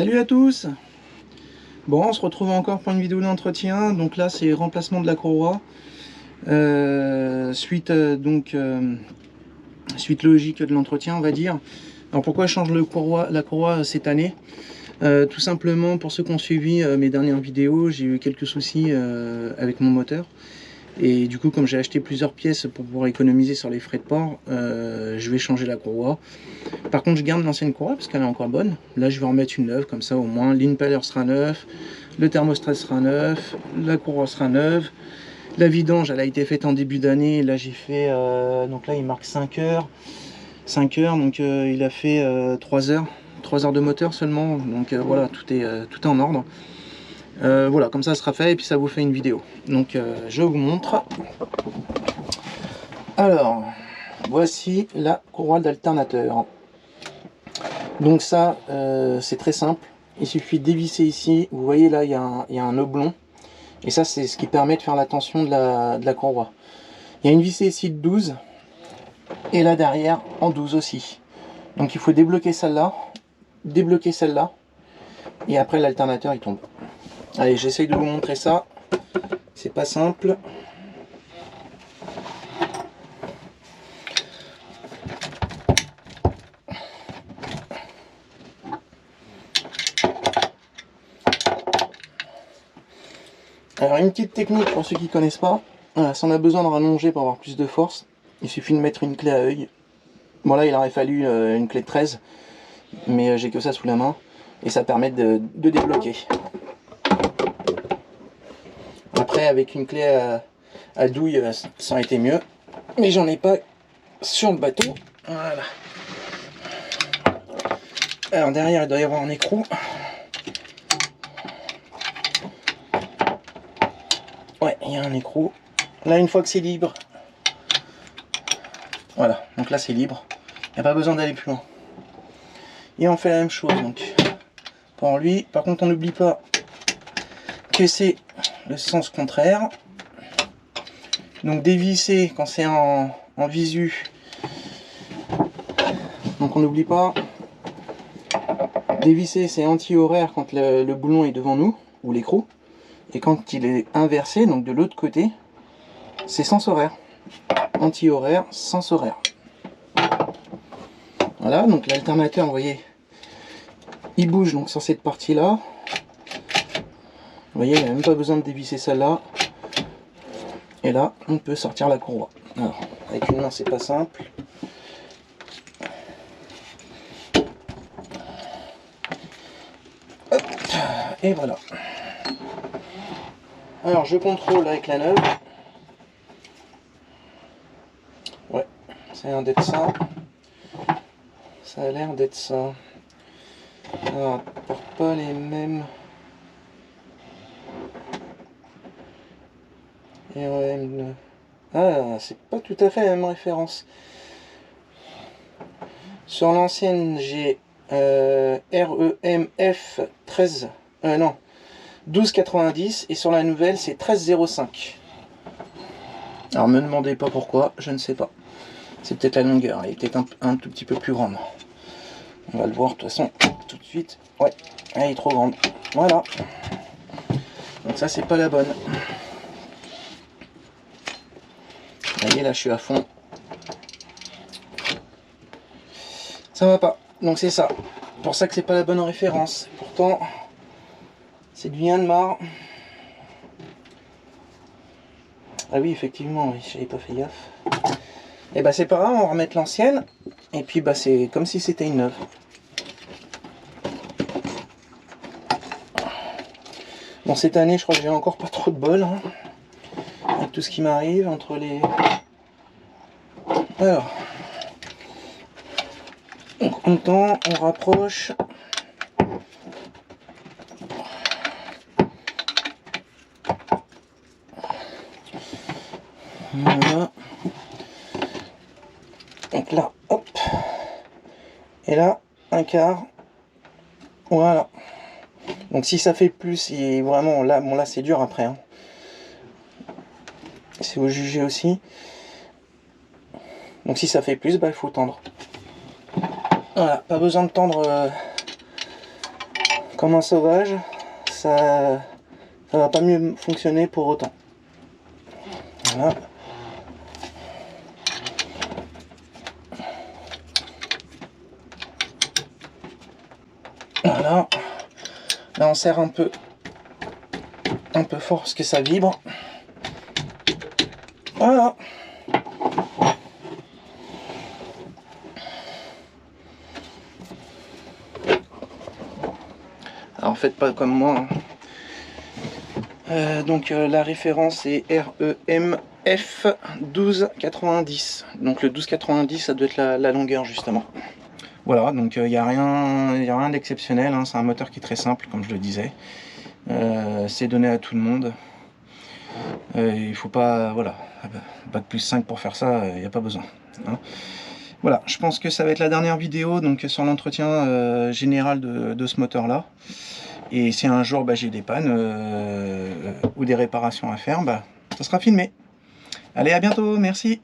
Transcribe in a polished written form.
Salut à tous. Bon, on se retrouve encore pour une vidéo d'entretien. Donc là, c'est remplacement de la courroie. Suite logique de l'entretien, on va dire. Alors pourquoi je change la courroie cette année? Tout simplement, pour ceux qui ont suivi mes dernières vidéos, j'ai eu quelques soucis avec mon moteur. Et du coup, comme j'ai acheté plusieurs pièces pour pouvoir économiser sur les frais de port, je vais changer la courroie. Par contre, je garde l'ancienne courroie parce qu'elle est encore bonne. Là, je vais en mettre une neuve, comme ça au moins. L'impeller sera neuf, le thermostat sera neuf, la courroie sera neuve. La vidange, elle a été faite en début d'année. Là, j'ai fait... donc là, il marque 5 heures. 5 heures, donc il a fait 3 heures. 3 heures de moteur seulement. Donc voilà, tout est en ordre. Voilà, comme ça sera fait et puis ça vous fait une vidéo. Donc je vous montre. Alors, voici la courroie d'alternateur. Donc ça, c'est très simple. Il suffit de dévisser ici. Vous voyez là, il y a un oblong. Et ça, c'est ce qui permet de faire la tension de la courroie. Il y a une vis ici de 12. Et là derrière, en 12 aussi. Donc il faut débloquer celle-là. Débloquer celle-là. Et après, l'alternateur, il tombe. Allez, j'essaye de vous montrer ça. C'est pas simple. Alors, une petite technique pour ceux qui ne connaissent pas. Voilà, si on a besoin de rallonger pour avoir plus de force, il suffit de mettre une clé à œil. Bon là, il aurait fallu une clé de 13. Mais j'ai que ça sous la main. Et ça permet de débloquer. Après, avec une clé à douille, ça aurait été mieux. Mais j'en ai pas sur le bateau. Voilà. Alors derrière, il doit y avoir un écrou. Ouais, il y a un écrou. Là, une fois que c'est libre. Voilà, donc là c'est libre. Il n'y a pas besoin d'aller plus loin. Et on fait la même chose. Donc pour lui, par contre, on n'oublie pas que c'est le sens contraire. Donc dévisser quand c'est en visu. Donc on n'oublie pas. Dévisser, c'est anti-horaire quand le boulon est devant nous, ou l'écrou. Et quand il est inversé, donc de l'autre côté, c'est sens horaire. Anti-horaire, sens horaire. Voilà, donc l'alternateur, vous voyez, il bouge donc sur cette partie-là. Vous voyez, il n'y a même pas besoin de dévisser celle-là. Et là, on peut sortir la courroie. Alors, avec une main, c'est pas simple. Hop, et voilà. Alors, je contrôle avec la neuve. Ouais, ça a l'air d'être ça. Ça a l'air d'être ça. Alors, on ne porte pas les mêmes. REM. Ah, c'est pas tout à fait la même référence. Sur l'ancienne, j'ai REMF 13. Non, 12,90 et sur la nouvelle, c'est 13,05. Alors, me demandez pas pourquoi, je ne sais pas. C'est peut-être la longueur, elle est peut-être un tout petit peu plus grande. On va le voir de toute façon tout de suite. Ouais, elle est trop grande. Voilà. Donc ça, c'est pas la bonne. Vous voyez, là, je suis à fond. Ça va pas. Donc c'est ça. Pour ça que c'est pas la bonne référence. Pourtant, c'est du Yanmar. Ah oui, effectivement, oui, j'avais pas fait gaffe. Et bah c'est pas grave, on va remettre l'ancienne. Et puis bah c'est comme si c'était une neuve. Bon, cette année, je crois que j'ai encore pas trop de bol. Hein, avec tout ce qui m'arrive entre les... Alors... Donc, en même temps, on rapproche. Voilà. Donc là, hop. Et là, un quart. Voilà. Donc si ça fait plus, et vraiment, là, bon là c'est dur après. Hein. C'est au juger aussi. Donc si ça fait plus, bah il faut tendre. Voilà, pas besoin de tendre comme un sauvage, ça va pas mieux fonctionner pour autant. Voilà. Voilà. Là on serre un peu fort parce que ça vibre. Voilà. Alors faites pas comme moi. Donc la référence est REMF 1290. Donc le 1290 ça doit être la longueur justement. Voilà, donc il n'y a rien d'exceptionnel, hein. C'est un moteur qui est très simple comme je le disais. C'est donné à tout le monde. Il faut pas, voilà, bac plus 5 pour faire ça, il n'y a pas besoin, hein. Voilà, je pense que ça va être la dernière vidéo donc sur l'entretien général de ce moteur là. Et si un jour j'ai des pannes ou des réparations à faire, ça sera filmé. Allez, à bientôt, merci.